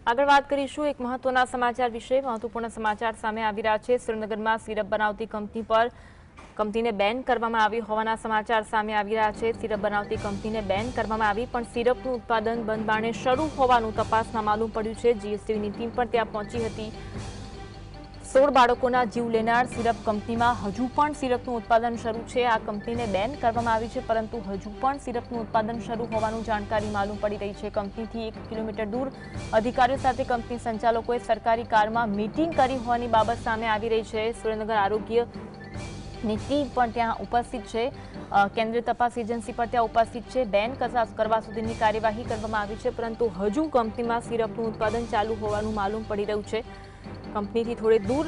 આગળ વાત કરીશું એક મહત્વના સમાચાર વિશે। મહત્વપૂર્ણ સમાચાર સામે આવી રહ્યા છે। સુરેન્દ્રનગરમાં સિરપ બનાવતી કંપનીને બેન કરવામાં આવી હોવાના સમાચાર સામે આવી રહ્યા છે। સિરપ બનાવતી કંપનીને બેન કરવામાં આવી, પણ સિરપનું ઉત્પાદન બંધ બારણે શરૂ હોવાનું તપાસમાં માલુમ પડ્યું છે। જીએસટીની ટીમ પણ ત્યાં પહોંચી હતી। 16 બાળકોના જીવ લેનાર સિરપ કંપનીમાં હજુ પણ સિરપનું ઉત્પાદન શરૂ છે। આ કંપનીને બેન કરવામાં આવી છે, પરંતુ હજુ પણ સિરપનું ઉત્પાદન શરૂ હોવાનું જાણકારી માલુમ પડી રહી છે। કંપનીથી 1 કિલોમીટર દૂર અધિકારીઓ સાથે કંપની સંચાલકોએ સરકારી કારમાં મીટિંગ કરી હોવાની બાબત સામે આવી રહી છે। સુરેન્દ્રનગર આરોગ્યની ટીમ પણ ત્યાં ઉપસ્થિત છે। કેન્દ્રીય તપાસ એજન્સી પણ ત્યાં ઉપસ્થિત છે। બેન કરવા સુધીની કાર્યવાહી કરવામાં આવી છે, પરંતુ હજુ કંપનીમાં સિરપનું ઉત્પાદન ચાલુ હોવાનું માલુમ પડી રહ્યું છે। કંપનીથી થોડે દૂર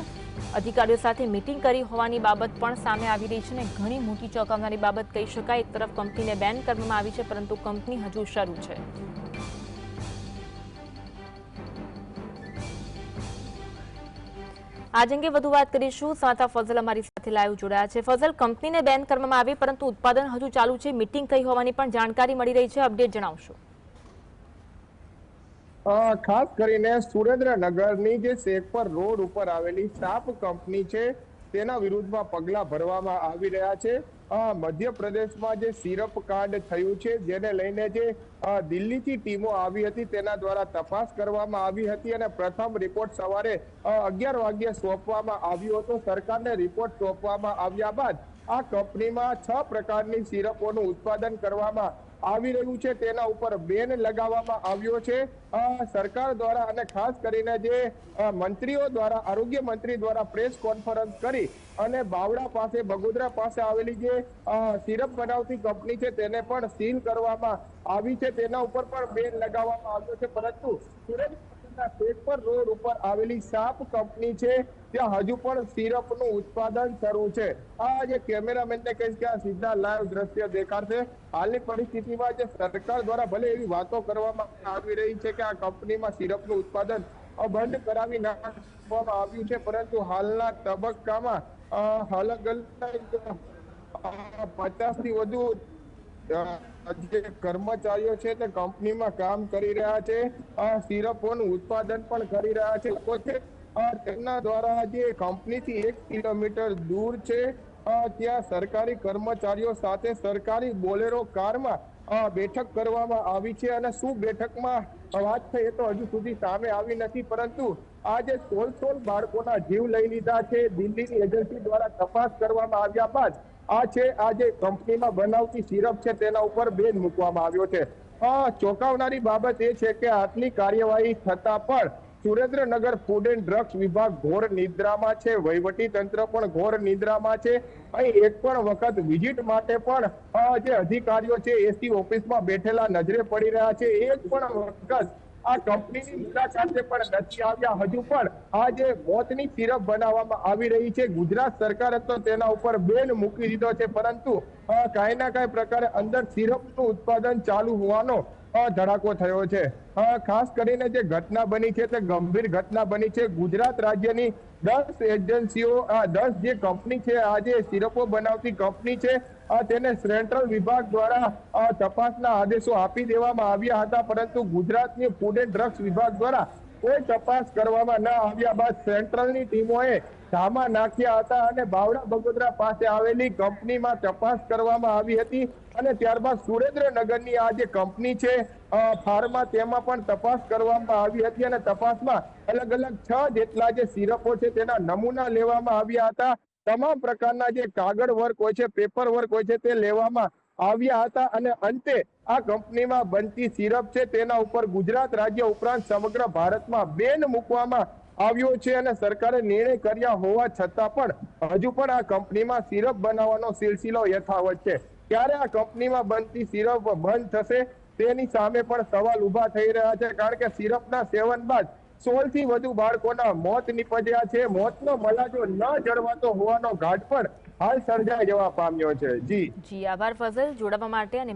અધિકારીઓ સાથે મીટિંગ કરી હોવાની બાબત પણ સામે આવી રહી છે અને ઘણી મોટી ચોંકાવનારી બાબત કહી શકાય। એક તરફ કંપનીને બેન કરવામાં આવી છે, પરંતુ કંપની હજુ શરૂ છે। આજ અંગે વધુ વાત કરીશું। સંવાદદાતા ફઝલ અમારી સાથે લાઈવ જોડાયા છે। ફઝલ, કંપનીને બેન કરવામાં આવી, પરંતુ ઉત્પાદન હજુ ચાલુ છે, મીટિંગ થઈ હોવાની પણ જાણકારી મળી રહી છે। અપડેટ જણાવશો। ખાસ કરીને સુરેન્દ્રનગરની જે શેખપર રોડ ઉપર આવેલી સાપ કંપની છે તેના વિરુદ્ધમાં પગલા ભરવામાં આવી રહ્યા છે। મધ્યપ્રદેશમાં જે સિરપ કાંડ થયું છે, જેને લઈને જે દિલ્હીથી ટીમો આવી હતી તેના દ્વારા તપાસ કરવામાં આવી હતી અને પ્રથમ રિપોર્ટ સવારે 11 વાગ્યે સોંપવામાં આવ્યો હતો। સરકારને રિપોર્ટ સોંપવામાં આવ્યા બાદ આ કંપનીમાં 6 પ્રકારની સિરપોનું ઉત્પાદન કરવામાં આવી રહ્યું છે, તેના ઉપર બેન લગાવવામાં આવ્યો છે સરકાર દ્વારા। અને ખાસ કરીને જે મંત્રીઓ દ્વારા, આરોગ્ય મંત્રી દ્વારા પ્રેસ કોન્ફરન્સ કરી અને બાવડા પાસે, બગોદરા પાસે આવેલી જે સિરપ બનાવતી કંપની છે તેને પણ સીલ કરવામાં આવી છે, તેના ઉપર પણ બેન લગાવવામાં આવ્યો છે। પરંતુ સુરેન્દ્રનગરના શેખપર રોડ ઉપર આવેલી સાપ કંપની છે ત્યાં હજુ પણ સિરપનું ઉત્પાદન શરૂ છે। આ જે કેમેરામેનને કહીશ કે આ સીધા લાઈવ દ્રશ્ય દેખાડશે। હાલની પરિસ્થિતિમાં જે સરકાર દ્વારા ભલે એવી વાતો કરવામાં આવી રહી છે કે આ કંપનીમાં સિરપનું ઉત્પાદન બંધ કરાવી નાખવામાં આવ્યું છે, પરંતુ હાલના તબક્કામાં અલગ અલગ 50 થી વધુ જે કર્મચારીઓ છે તે કંપનીમાં કામ કરી રહ્યા છે, સિરપોનું ઉત્પાદન પણ કરી રહ્યા છે। લોકો છે તેમના દ્વારા જે કંપનીથી 1 કિલોમીટર દૂર છે ત્યાં સરકારી કર્મચારીઓ સાથે સરકારી બોલેરો કારમાં બેઠક કરવામાં આવી છે અને શું બેઠકમાં વાત થઈ એ તો હજુ સુધી સામે આવી નથી, પરંતુ આ જે 16 બાળકોના જીવ લઈ લીધા છે દિલ્હીની એજન્સી દ્વારા તપાસ કરવામાં આવ્યા બાદ આ જે કંપનીમાં બનાવતી સિરપ છે તેના ઉપર બેન મૂકવામાં આવ્યો છે। ચોંકાવનારી બાબત એ છે કે આટલી કાર્યવાહી થતા પણ સુરેન્દ્રનગર ફૂડ એન્ડ ડ્રગ્સ વિભાગ ઘોર નિદ્રામાં છે, વહીવટી તંત્ર પણ ઘોર નિદ્રામાં છે। અહીં એક પણ વખત વિઝિટ માટે પણ જે અધિકારીઓ છે એસી ઓફિસમાં બેઠેલા નજરે પડી રહ્યા છે, એક પણ વખત આ કંપનીની મુલાકાતે પણ નથી આવ્યા। હજુ પણ આ જે મોતની સિરપ બનાવવામાં આવી રહી છે, ગુજરાત સરકારે તો તેના ઉપર બેન મૂકી દીધો છે, પરંતુ કાંઈ ના કાંઈ પ્રકારે અંદર સિરપનું ઉત્પાદન ચાલુ હોવાનો ધડાકો થયો છે। ખાસ કરીને જે ઘટના બની છે તે ગંભીર ઘટના બની છે। ગુજરાત રાજ્યની 10 એજન્સીઓ, 10 જે કંપની છે, આ જે સિરપો બનાવતી કંપની છે તેને સેન્ટ્રલ વિભાગ દ્વારા તપાસના આદેશો આપી દેવામાં આવ્યા હતા, પરંતુ ગુજરાતની ફૂડ એન્ડ ડ્રગ્સ વિભાગ દ્વારા કોઈ તપાસ કરવામાં ન આવ્યા બાદ સેન્ટ્રલની ટીમોએ ધામા નાખ્યા હતા અને બાવડા બગોદરા પાસે આવેલી કંપનીમાં તપાસ કરવામાં આવી હતી અને ત્યારબાદ સુરેન્દ્રનગરની આ જે કંપની છે ફાર્મા, તેમાં પણ તપાસ કરવામાં આવી હતી અને તપાસમાં અલગ અલગ 6 જેટલા જે સિરપો છે તેના નમૂના લેવામાં આવ્યા હતા। તમામ પ્રકારના જે કાગળ વર્ક હોય છે, પેપર વર્ક હોય છે તે લેવામાં આવ્યા હતા અને અંતે આ કંપનીમાં બનતી સિરપ છે તેના ઉપર ગુજરાત રાજ્ય ઉપરાંત સમગ્ર ભારતમાં બેન મૂકવામાં આવ્યો છે અને સરકારે નિર્ણય કર્યા હોવા છતાં પણ હજુ પણ આ કંપનીમાં સિરપ બનાવવાનો સિલસિલો યથાવત છે। ક્યારે આ કંપનીમાં બનતી સિરપ બંધ થશે તેની સામે પણ સવાલ ઉભા થઈ રહ્યા છે, કારણ કે સિરપના સેવન બાદ 16 થી વધુ બાળકોના મોત નીપજ્યા છે। મોતનો મલાજો ન જળવાતો હોવાનો ઘાટ પણ હાલ સર્જાઈ જવા પામ્યો છે। જી આભાર ફઝલ, જોડાવા માટે અને